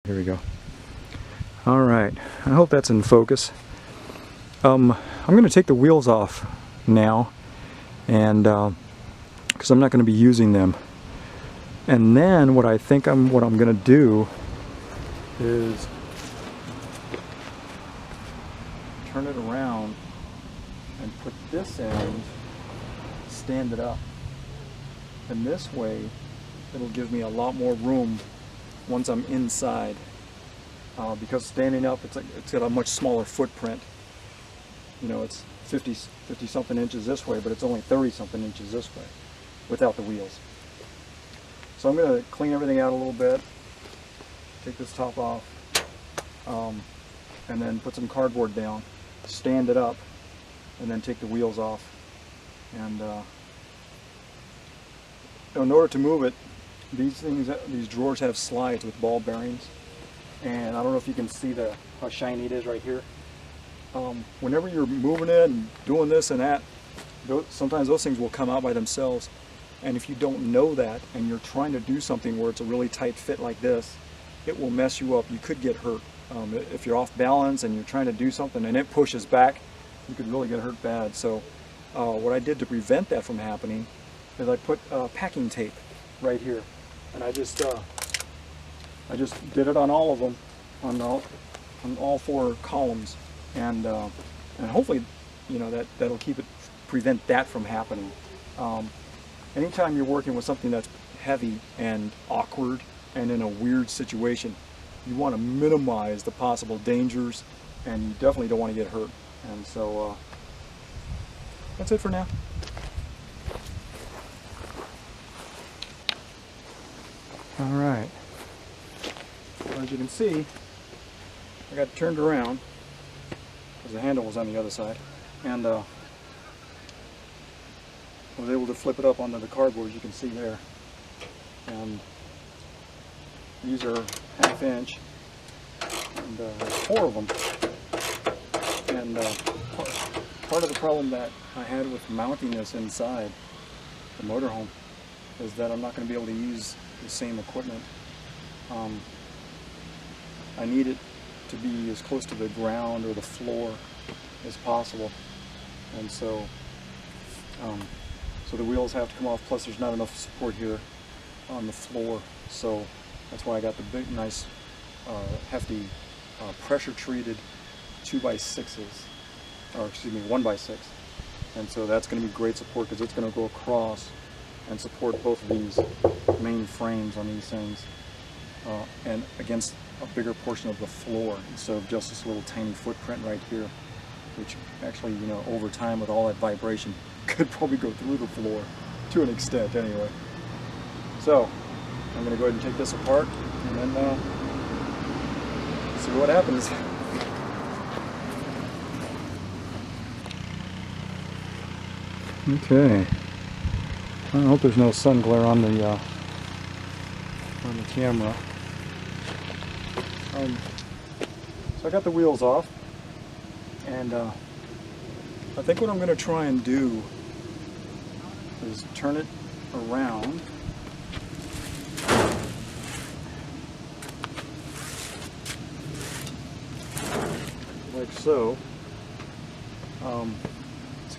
Here we go. All right, I hope that's in focus. I'm going to take the wheels off now, and because I'm not going to be using them. And then what I'm going to do is turn it around and put this end, stand it up. And this way, it'll give me a lot more room once I'm inside. Because standing up, it's got a much smaller footprint. You know, it's 50 something inches this way, but it's only 30 something inches this way without the wheels. So I'm going to clean everything out a little bit, take this top off, and then put some cardboard down, stand it up, and then take the wheels off. And in order to move it, these drawers have slides with ball bearings, and I don't know if you can see how shiny it is right here. Whenever you're moving it and doing this and that, sometimes those things will come out by themselves. And if you don't know that and you're trying to do something where it's a really tight fit like this, it will mess you up. You could get hurt. If you're off balance and you're trying to do something and it pushes back, you could really get hurt bad. So what I did to prevent that from happening is I put packing tape right here. And I just did it on all of them, on all 4 columns. And hopefully, you know, that'll prevent that from happening. Anytime you're working with something that's heavy and awkward and in a weird situation, you want to minimize the possible dangers, and you definitely don't want to get hurt. And so that's it for now. All right. Well, as you can see, I got it turned around because the handle was on the other side, and I was able to flip it up onto the cardboard, as you can see there. And these are 1/2 inch, and there's 4 of them. And part of the problem that I had with mounting this inside the motorhome is that I'm not going to be able to use the same equipment. I need it to be as close to the ground or the floor as possible, and so the wheels have to come off, plus there's not enough support here on the floor, so that's why I got the big, nice, hefty, pressure treated 2x6s, or excuse me, 1x6, and so that's going to be great support because it's going to go across and support both of these main frames on these things, and against a bigger portion of the floor instead of just this little tiny footprint right here, which actually, you know, over time with all that vibration could probably go through the floor to an extent anyway. So I'm going to go ahead and take this apart and then see what happens. Okay. I hope there's no sun glare on the camera. So I got the wheels off, and I think what I'm going to try and do is turn it around like so,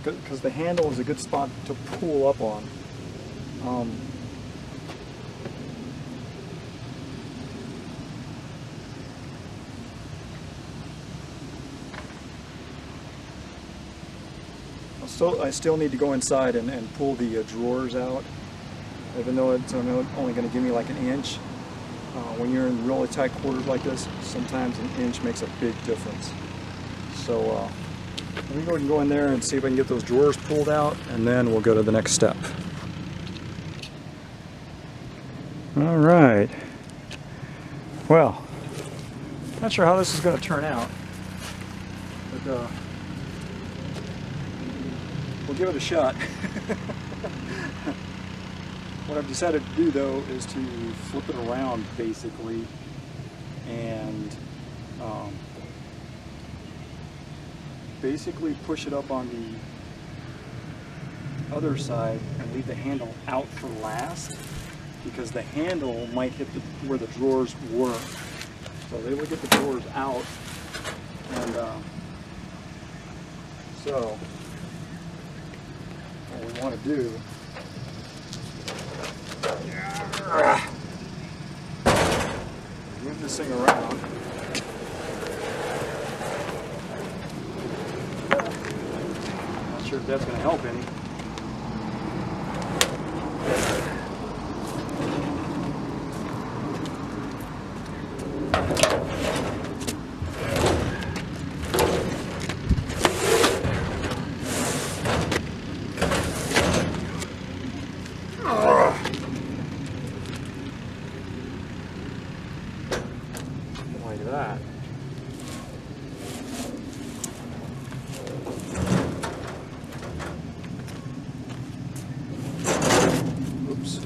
because the handle is a good spot to pull up on. I still need to go inside and pull the drawers out, even though it's only going to give me like 1 inch. When you're in really tight quarters like this, sometimes 1 inch makes a big difference. So let me go ahead and go in there and see if I can get those drawers pulled out, and then we'll go to the next step. All right. Well, not sure how this is going to turn out, but we'll give it a shot. What I've decided to do, though, is to flip it around basically, and basically push it up on the other side and leave the handle out for last, because the handle might hit where the drawers were. So I was able to get the drawers out, and so what we want to do, move this thing around. Not sure if that's going to help any. Like that. Oops.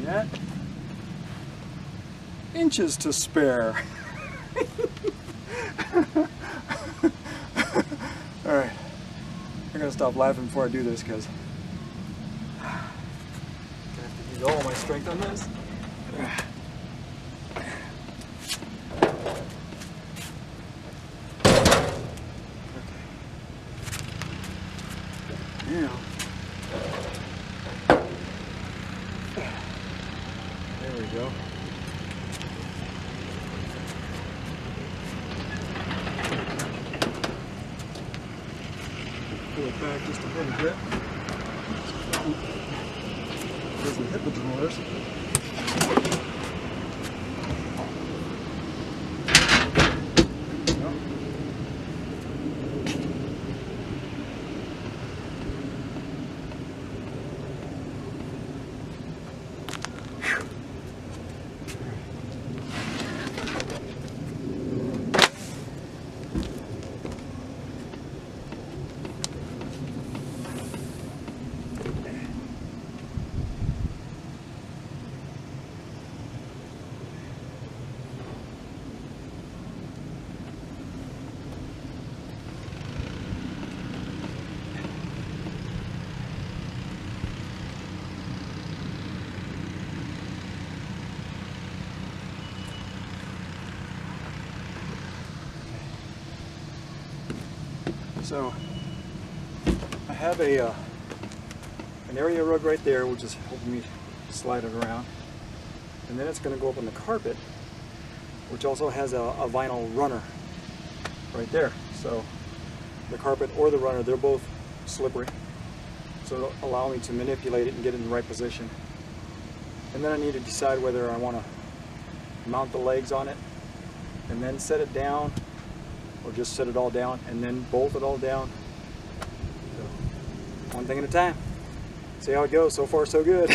Yet. Inches to spare. Alright, I gotta stop laughing before I do this because I'm gonna have to use all my strength on this. Okay. Now, there we go. Pull it back just a little bit. Doesn't hit the drawers. So I have an area rug right there, which is helping me slide it around, and then it's going to go up on the carpet, which also has a vinyl runner right there. So the carpet or the runner, they're both slippery, so it'll allow me to manipulate it and get it in the right position. And then I need to decide whether I want to mount the legs on it and then set it down, or just set it all down and then bolt it all down. So, one thing at a time. See how it goes. So far so good.